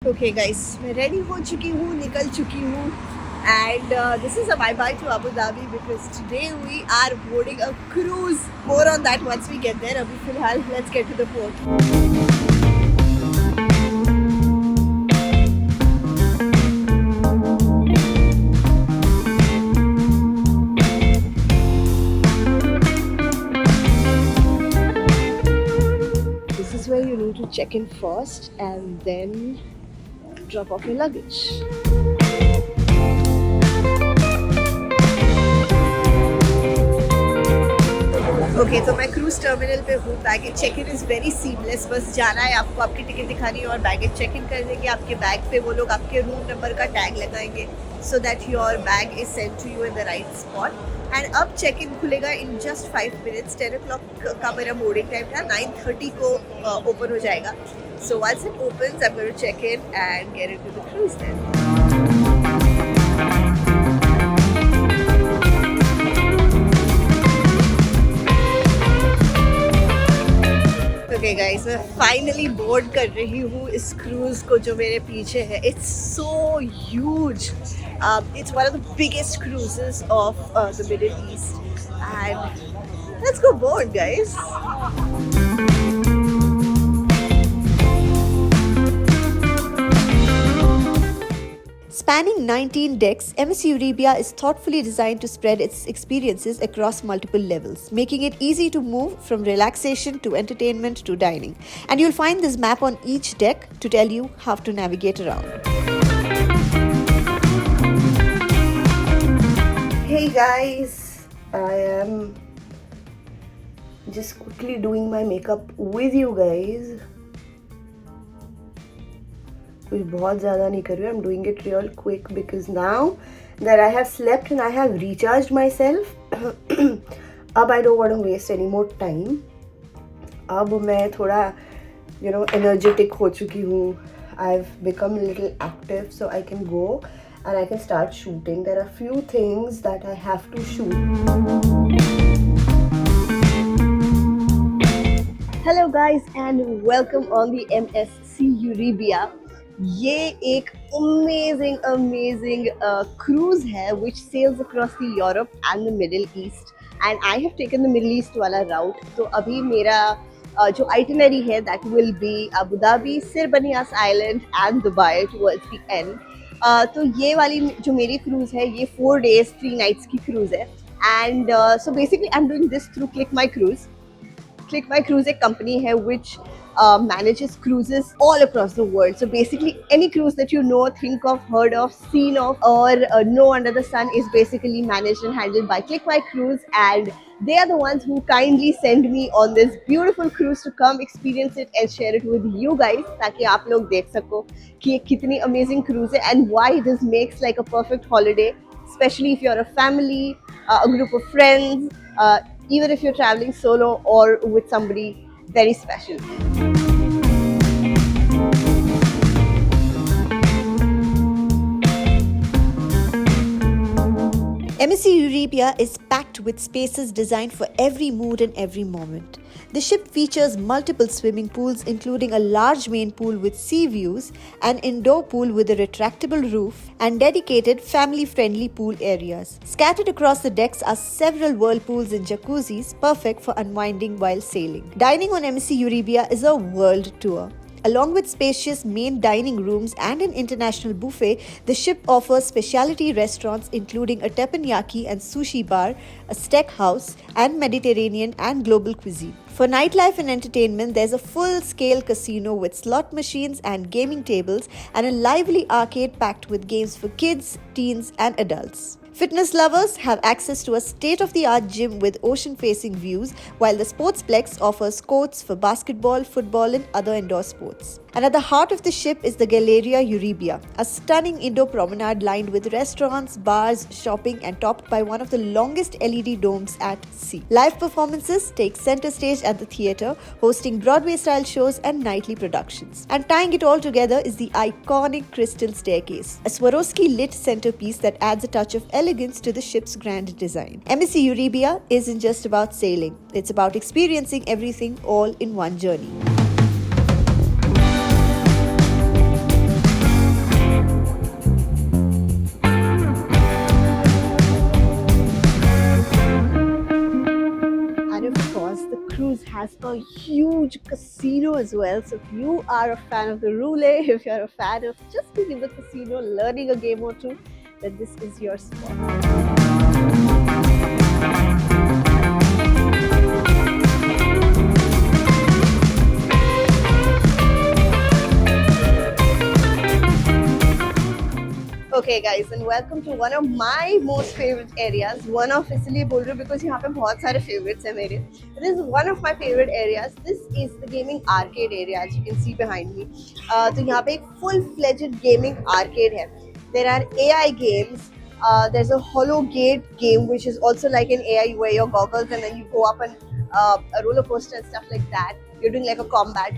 Okay guys, मैं ready हो चुकी हूँ, निकल चुकी हूँ and this is a bye bye to Abu Dhabi because today we are boarding a cruise. More on that once we get there. अभी फिलहाल let's get to the port. This is where you need to check in first and then drop off your luggage. Okay तो मैं cruise terminal पे हूँ. Baggage check in is very seamless. बस जाना है आपको, आपकी टिकट दिखानी है और बैगेज चेक इन कर देंगे. आपके बैग पे वो लोग आपके रूम नंबर का टैग लगाएंगे so that your bag is sent to you in the right spot. And अब चेक इन खुलेगा इन जस्ट 5 minutes. 10 o'clock का मेरा बोर्डिंग टाइम था. 9:30 को ओपन हो जाएगा. So once it opens I am going to check in and get into the cruise then. Okay guys, मैं finally board कर रही हूँ इस क्रूज को जो मेरे पीछे है. It's so huge. It's one of the biggest cruises of the middle east and let's go board guys. Spanning 19 decks, MSC Euribia is thoughtfully designed to spread its experiences across multiple levels, making it easy to move from relaxation to entertainment to dining. And you'll find this map on each deck to tell you how to navigate around. Hey guys, I am just quickly doing my makeup with you guys. कुछ बहुत ज़्यादा नहीं कर रही हूँ. I'm doing it real quick because now that I have slept and I have recharged myself, अब I don't want to waste any more time. अब मैं थोड़ा energetic हो चुकी हूँ. I've become a little active so I can go and I can start shooting. There are few things that I have to shoot. Hello guys and welcome on the MSC Euribia. ये एक amazing cruise है which sails across the Europe and the Middle East and I have taken the Middle East वाला route. तो अभी मेरा जो itinerary है that will be Abu Dhabi, Sir Banias Island and Dubai towards the end. तो ये वाली जो मेरी क्रूज है ये 4 days 3 nights की क्रूज है and so basically I'm doing this through Click My Cruise. Click My Cruise एक company है which manages cruises all across the world. So basically any cruise that you know, think of, heard of, seen of or know under the sun is basically managed and handled by Click My Cruise and they are the ones who kindly send me on this beautiful cruise to come experience it and share it with you guys ताकि आप लोग देख सको कि ये कितनी amazing cruise है and why this makes like a perfect holiday, especially if you're a family, a group of friends, even if you're traveling solo or with somebody very special. MSC Euribia is packed with spaces designed for every mood and every moment. The ship features multiple swimming pools, including a large main pool with sea views, an indoor pool with a retractable roof, and dedicated family-friendly pool areas. Scattered across the decks are several whirlpools and jacuzzis, perfect for unwinding while sailing. Dining on MSC Euribia is a world tour. Along with spacious main dining rooms and an international buffet, the ship offers specialty restaurants including a teppanyaki and sushi bar, a steak house, and Mediterranean and global cuisine. For nightlife and entertainment, there's a full-scale casino with slot machines and gaming tables and a lively arcade packed with games for kids, teens, and adults. Fitness lovers have access to a state-of-the-art gym with ocean-facing views, while the Sportsplex offers courts for basketball, football, and other indoor sports. And at the heart of the ship is the Galleria Euribia, a stunning indoor promenade lined with restaurants, bars, shopping, and topped by one of the longest LED domes at sea. Live performances take center stage at the theatre, hosting Broadway-style shows and nightly productions. And tying it all together is the iconic Crystal Staircase, a Swarovski-lit centerpiece that adds a touch of elegance to the ship's grand design. MSC Euribia isn't just about sailing, it's about experiencing everything all in one journey. has a huge casino as well. So if you are a fan of the roulette, if you're a fan of just being in the casino, learning a game or two, then this is your spot. Okay guys, and welcome to one of my most favorite areas. One of इसलिए बोल रही हूँ because यहाँ पे बहुत सारे favorites हैं मेरे. This is one of my favorite areas. This is the gaming arcade area, as you can see behind me. तो यहाँ पे एक full-fledged gaming arcade है. There are AI games. There's a Hollow Gate game which is also like an AI. You wear your goggles and then you go up and a roller coaster and stuff like that. You're doing like a combat.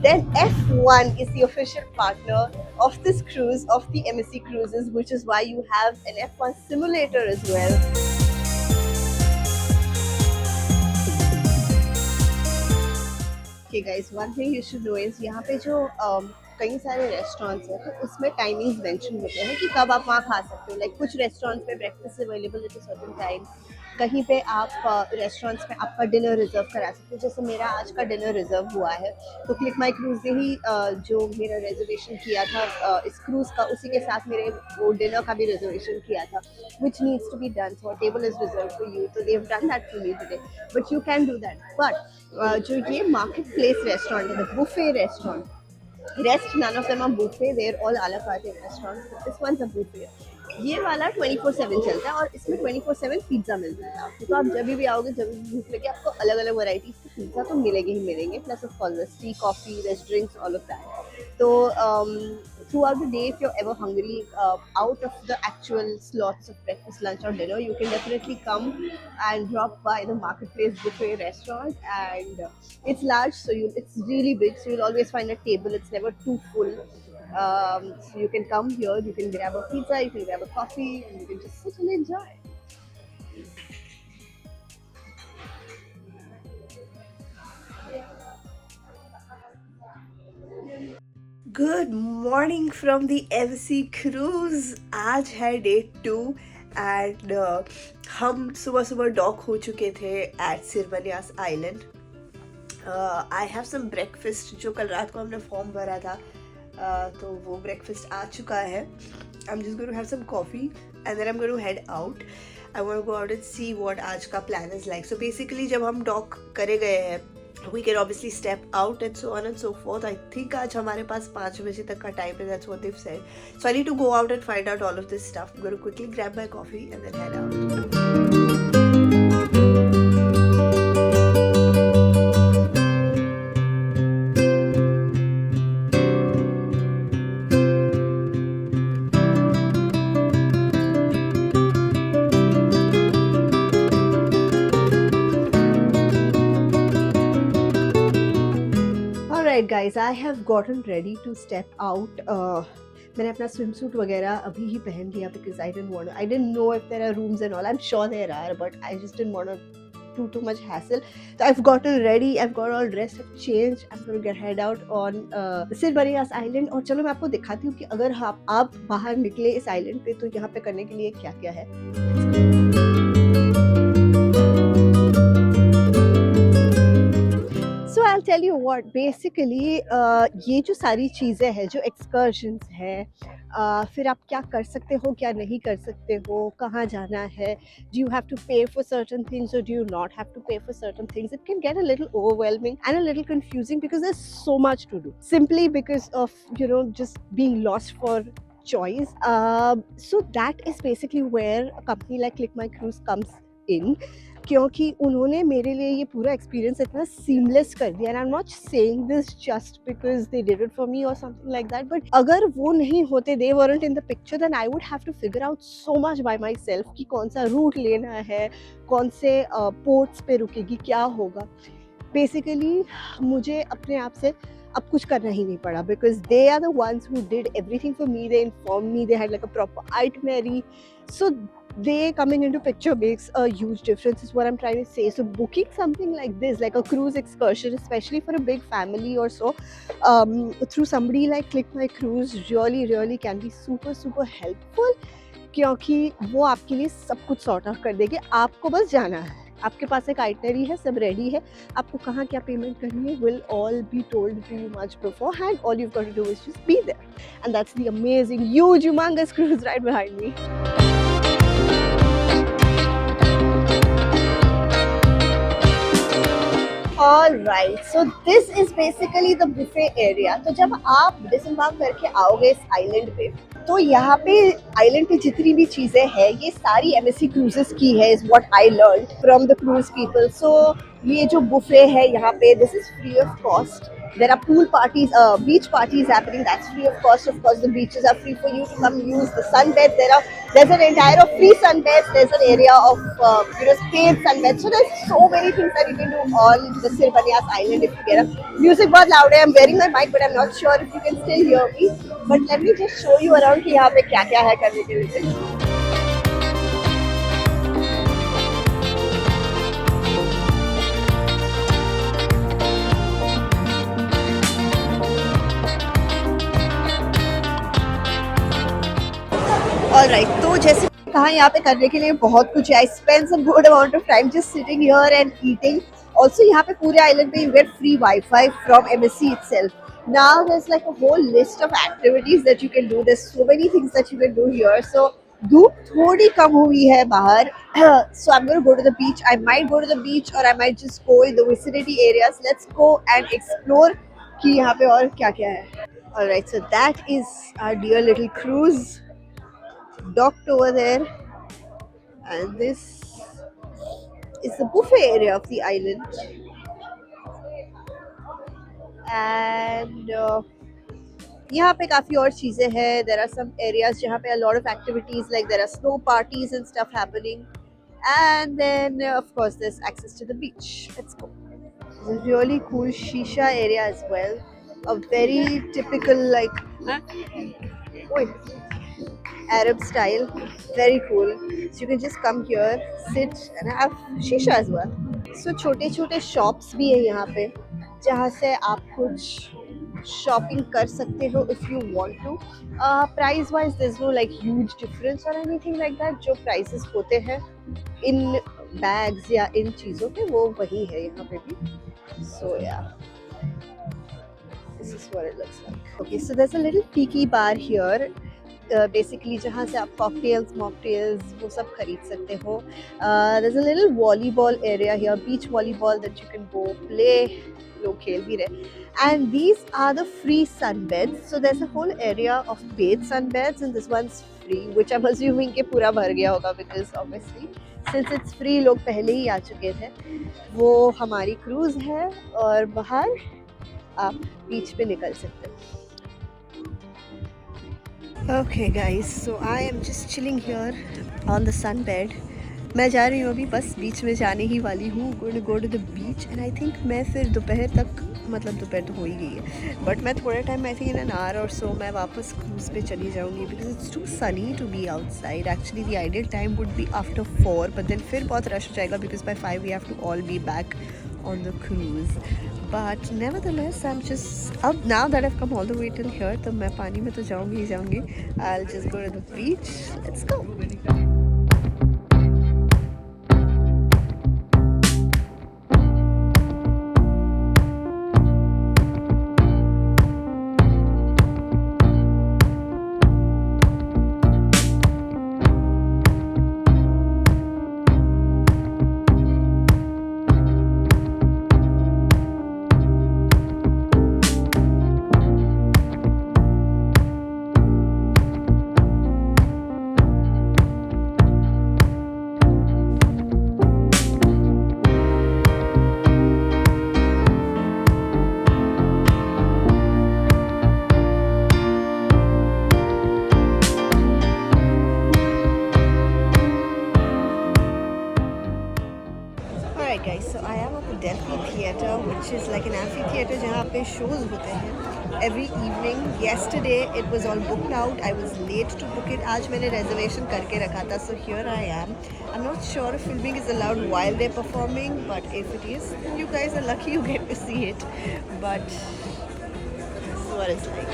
Then F1 is the official partner of this cruise, of the MSC Cruises, which is why you have an F1 simulator as well. Okay guys, one thing you should know is यहाँ पे जो कई सारे restaurants हैं तो उसमें timings mention होते हैं कि कब आप वहाँ खा सकते हो. लाइक कुछ रेस्टोरेंट्स पे breakfast available at a certain time, कहीं पे आप रेस्टोरेंट्स में आपका डिनर रिजर्व करा सकते हो. जैसे मेरा आज का डिनर रिजर्व हुआ है तो क्लिक माई क्रूज ने ही जो मेरा रिजर्वेशन किया था इस क्रूज़ का, उसी के साथ मेरे वो डिनर का भी रिजर्वेशन किया था, which needs to be done. So table is reserve for you, तो they have done that for me today, but you can do that. But जो ये मार्केट प्लेस रेस्टोरेंट है, buffet restaurant, rest none of them are buffet, they're all a la carte restaurants, but this one's a buffet. ये वाला 24/7 चलता है और इसमें 24/7 pizza मिलता है आपको. तो आप जब भी आओगे, जब भी भूख लगे, आपको अलग अलग वैरायटीज के पिज्ज़ा तो मिलेंगे ही मिलेंगे, plus of course T, coffee, rest drinks, all of that. तो throughout the day, if you're ever hungry out of the actual slots of breakfast, lunch or dinner, you can definitely come and drop by the Marketplace Buffet restaurant. And it's large, so it's really big, so you'll always find a table. It's never too full. So you can come here, you can grab a pizza, you can grab a coffee, and you can just sit and enjoy. Good morning from the MC cruise. आज है day 2 and हम सुबह सुबह dock हो चुके थे at Sirmanias island. I have some breakfast जो कल रात को हमने फॉर्म भरा था, तो वो ब्रेकफास्ट आ चुका है. I am just going to have some coffee and then I am going to head out. I want to go out and see what आज का plan is like. So basically जब हम डॉक करे गए हैं, we can obviously step out and so on and so forth. I think आज हमारे पास 5 बजे तक का टाइम है. That's what they've said. So I need to go out and find out all of this stuff. I'm going to quickly grab my coffee and then head out. Alright guys, I have gotten ready to step out. मैंने अपना swimsuit वगैरह अभी ही पहन लिया because I didn't know if there are rooms and all. I'm sure there are, but I just didn't want to do too much hassle. So I've gotten ready, I've got all dressed, I've changed. I'm going to head out on Sirmanias island. और चलो मैं आपको दिखाती हूँ कि अगर आप बाहर निकले इस आइलैंड पे तो यहाँ पे करने के लिए क्या क्या है. So I'll tell you what, basically ये जो सारी चीज़ें हैं, जो एक्सकर्शंस हैं, फिर आप क्या कर सकते हो, क्या नहीं कर सकते हो, कहाँ जाना है, do you have to pay for certain things or do you not have to pay for certain things. It can get a little overwhelming and a little confusing because there's so much to do, simply because of, just being lost for choice. So that is basically where a company like Click My Cruise comes in, क्योंकि उन्होंने मेरे लिए ये पूरा experience इतना seamless कर दिया. And I am not saying this just because they did it for me और समथिंग लाइक दैट, बट अगर वो नहीं होते, they weren't in the picture, then I would have to figure out so much by myself कि कौन सा root लेना है, कौन से पोर्ट्स पे रुकेगी, क्या होगा. बेसिकली मुझे अपने आप से अब कुछ करना ही नहीं पड़ा because they are the ones who did everything for me. They informed me, they had like a proper itinerary. So they coming into picture makes a huge difference is what I'm trying to say. So booking something like this, like a cruise excursion, especially for a big family or so, through somebody like Click My Cruise really can be super helpful, क्योंकि वो आपके लिए सब कुछ sort out कर देंगे, आपको बस जाना है. आपके पास एक आइटनरी है, सब रेडी है, आपको कहाँ क्या पेमेंट करनी है will all be told to you much beforehand. All you got to do is just be there. And that's the amazing, huge, humongous cruise right behind me. All right, so this is basically the buffet area. तो जब आप डिसम्बार्क करके आओगे इस island पे, तो यहाँ पे आइलैंड पे जितनी भी चीजें हैं ये सारी एमएससी क्रूजेस की है, is what I learn from the cruise people. So ये जो बुफे है यहाँ पे, this is free of cost. There are pool parties, beach parties happening. That's free of cost. Of course, the beaches are free for you to come use the sunbeds. There's an entire of free sunbeds. There's an area of paid sunbeds. So there's so many things that you can do on the Sirpanyas Island if you get a music बहुत loud है. I'm wearing my mic, but I'm not sure if you can still hear me. But let me just show you around कि यहाँ पे क्या क्या है करने के लिए. ऑलराइट, तो जैसे कहा यहाँ पे करने के लिए बहुत कुछ है. I spend some good amount of time just sitting here and eating. Also यहाँ पे पूरे आइलैंड पे you get free wifi from MSC itself. Now there is like a whole list of activities that you can do. There so many things that you can do here. So धूप थोड़ी कम हुई है बाहर. So I am going to go to the beach. I might go to the beach और I might just go in the vicinity areas. Let's go and explore कि यहाँ पे और क्या क्या है. Alright, so that is our dear little cruise docked over there, and this is the buffet area of the island. And यहाँ पे काफ़ी और चीज़ें हैं. There are some areas जहाँ पे a lot of activities, like there are snow parties and stuff happening. And then of course there's access to the beach. Let's go. There's a really cool shisha area as well. A very typical like Arab style, very cool. So you can just come here, sit and have shisha as well. So छोटे छोटे shops भी है यहाँ पे जहाँ से आप कुछ shopping कर सकते हो if you want to. Price wise there's no like huge difference or anything like that. जो prices होते हैं इन bags या इन चीज़ों पे वो वही है यहाँ पे भी. So yeah, this is what it looks like. Okay, so there's a little tiki bar here. Basically जहाँ से आप कॉकटेल्स मॉकटेल्स वो सब खरीद सकते हो. there's a little volleyball area here, beach volleyball that you can go play. लोग खेल भी रहे. And these are the free sunbeds. So there's a whole area of paid sunbeds and this one's free, which I'm assuming कि पूरा भर गया होगा because obviously since it's free लोग पहले ही आ चुके थे. वो हमारी क्रूज है और बाहर आप बीच पे निकल सकते हो. Okay guys, so I am just chilling here on the sunbed. मैं जा रही हूँ अभी, बस बीच में जाने ही वाली हूँ. Going to go to the beach and I think मैं फिर दोपहर तक, मतलब दोपहर तो हो ही गई है, बट मैं थोड़े time, I think in an hour और सो मैं वापस क्रूज पे चली जाऊँगी because it's too sunny to be outside. Actually the ideal time would be after 4, but then फिर बहुत रश हो जाएगा because by 5 we have to all be back on the cruise. But nevertheless, I'm just अब now that I've come all the way till here, तो मैं पानी में तो जाऊँगी ही जाऊँगी. I'll just go to the beach. Let's go. Alright guys, so I am at the Delphi Theatre, which is like an amphitheatre जहाँ पे shows होते हैं every evening. Yesterday it was all booked out. I was late to book it. आज मैंने reservation करके रखा था, so here I am. I'm not sure if filming is allowed while they're performing, but if it is, then you guys are lucky you get to see it. But this is what it's like.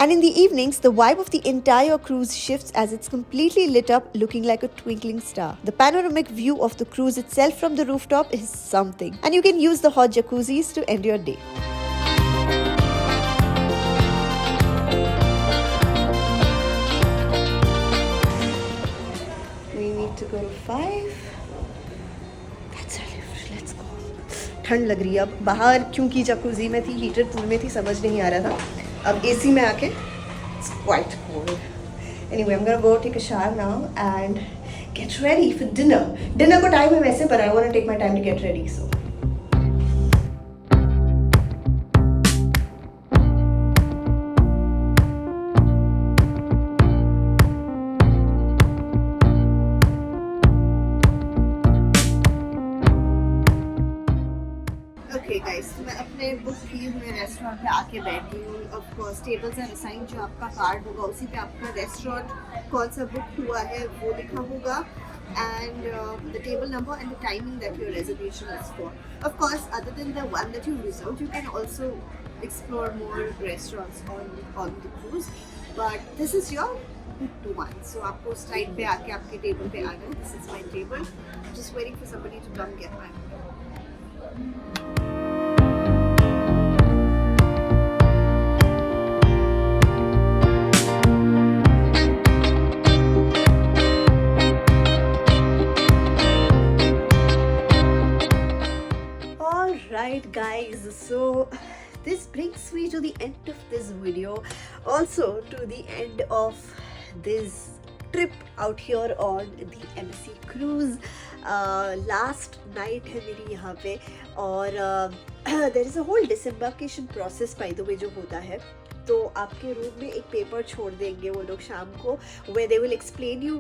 And in the evenings, the vibe of the entire cruise shifts as it's completely lit up, looking like a twinkling star. The panoramic view of the cruise itself from the rooftop is something, and you can use the hot jacuzzis to end your day. We need to go to 5. That's our lift. Let's go. ठंड लग रही है अब बाहर, क्योंकि jacuzzi में थी, heater pool में थी, समझ नहीं आ रहा था. अब एसी में आके it's quite cold. Anyway, I'm gonna go take a shower now and get ready for dinner. Dinner को time है वैसे, but I want to take my time to get ready. So Okay guys, तो मैं अपने book किए हुए restaurant पे आके बैठी हूँ. Of course tables are assign, जो आपका कार्ड होगा उसी पे आपका रेस्टोरेंट कौन सा बुक हुआ है वो लिखा होगा, and the table number and the timing that your reservation is for. Of course, other than the one that you reserved, you can also explore more restaurants on the cruise, but this is your booked one. So आपको उस time पे आके आपके table पे आना है. This is my table. Just waiting for somebody to come get my Alright guys, so this brings me to the end of this video, also to the end of this trip out here on the MSC cruise. Last night है मेरी यहाँ पे, और there is a whole disembarkation process by the way जो होता है. तो आपके रूम में एक पेपर छोड़ देंगे वो लोग शाम को, where they will explain you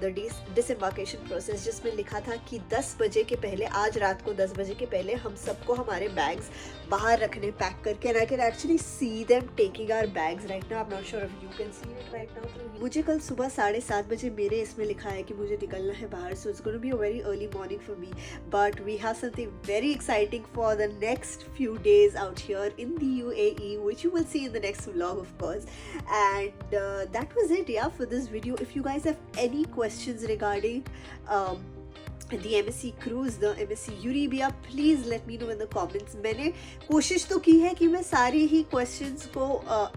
the disembarkation process, जिसमें लिखा था कि 10 बजे के पहले, आज रात को 10 बजे के पहले हम सबको हमारे बैग्स बाहर रखने, पैक करके. and I can actually see them taking our bags right now. I'm not sure if you can see it right now. मुझे कल सुबह 7:30 बजे मेरे इसमें लिखा है कि मुझे निकलना है बाहर, so it's going to be a very early morning for me, but we have something very exciting for the next few days out here in the UAE, which you will see in the next vlog of course. And that was it, yeah, for this video. If you guys have any questions regarding the MSC cruise, the MSC Euribia, please let me know in the comments. मैंने कोशिश तो की है कि मैं सारे ही questions को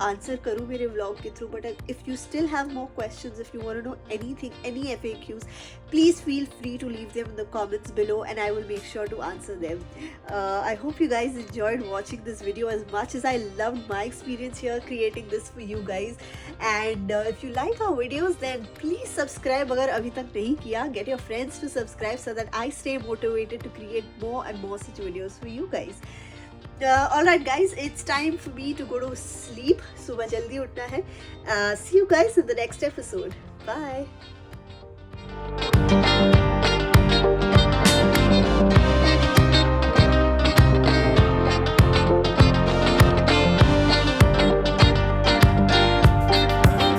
answer करूँ मेरे vlog के through, but if you still have more questions, if you want to know anything, any FAQs, please feel free to leave them in the comments below and I will make sure to answer them. I hope you guys enjoyed watching this video as much as I loved my experience here creating this for you guys. And if you like our videos, then please subscribe अगर अभी तक नहीं किया. Get your friends to subscribe so that I stay motivated to create more and more such videos for you guys. Alright guys, it's time for me to go to sleep. सुबह जल्दी उठना है. See you guys in the next episode. Bye.